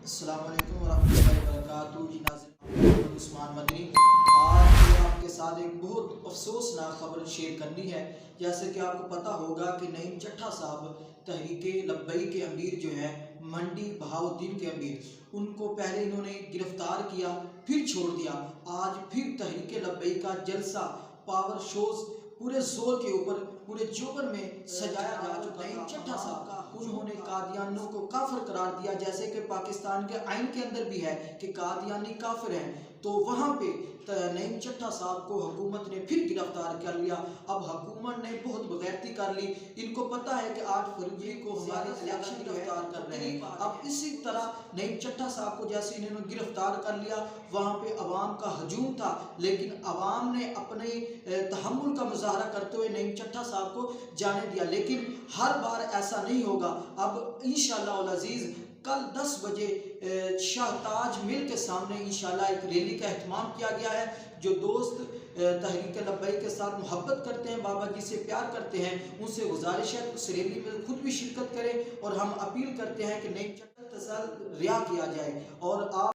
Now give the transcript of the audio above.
अस्सलाम वालेकुम वरहमतुल्लाहि वबरकातुहू। जी नाज़रीन, उस्मान मदनी आज आपके साथ एक बहुत अफसोसनाक खबर शेयर करनी है। जैसे कि आपको पता होगा कि नईम चट्टा साहब तहरीके लब्बई के अमीर जो हैं, मंडी बहाउद्दीन के अमीर, उनको पहले इन्होंने गिरफ्तार किया, फिर छोड़ दिया। आज फिर तहरीके लब्बई का जलसा पावर शोज पूरे जोर के ऊपर पूरे जोबर में सजाया जा चुका। नईम चट्टा साहब का उन्होंने कादियानियों को काफिर करार दिया, जैसे कि पाकिस्तान के आइन के अंदर भी है कि कादियानी काफिर हैं। तो वहाँ पे नईम चट्टा साहब को हुकूमत ने फिर गिरफ्तार कर लिया। अब हुकूमत ने बहुत बगैरती कर ली। इनको पता है कि 8 फरवरी को हमारे इलेक्शन गिरफ्तार कर रहे हैं। अब इसी तरह नईम चट्टा साहब को जैसे इन्होंने गिरफ्तार कर लिया, वहाँ पे अवाम का हजूम था, लेकिन अवाम ने अपने तहम्मुल का मुजाहरा करते हुए नईम चट्टा साहब को जाने दिया। लेकिन हर बार ऐसा नहीं होगा। अब इंशाअल्लाह अल अज़ीज़ कल 10 बजे शाहताज मिल के सामने इंशाल्लाह एक रैली का एहतमाम किया गया है। जो दोस्त तहरीक लब्बई के साथ मोहब्बत करते हैं, बाबा जी से प्यार करते हैं, उनसे गुजारिश है उस रैली में खुद भी शिरकत करें। और हम अपील करते हैं कि नईम चट्टा रिहा किया जाए। और आप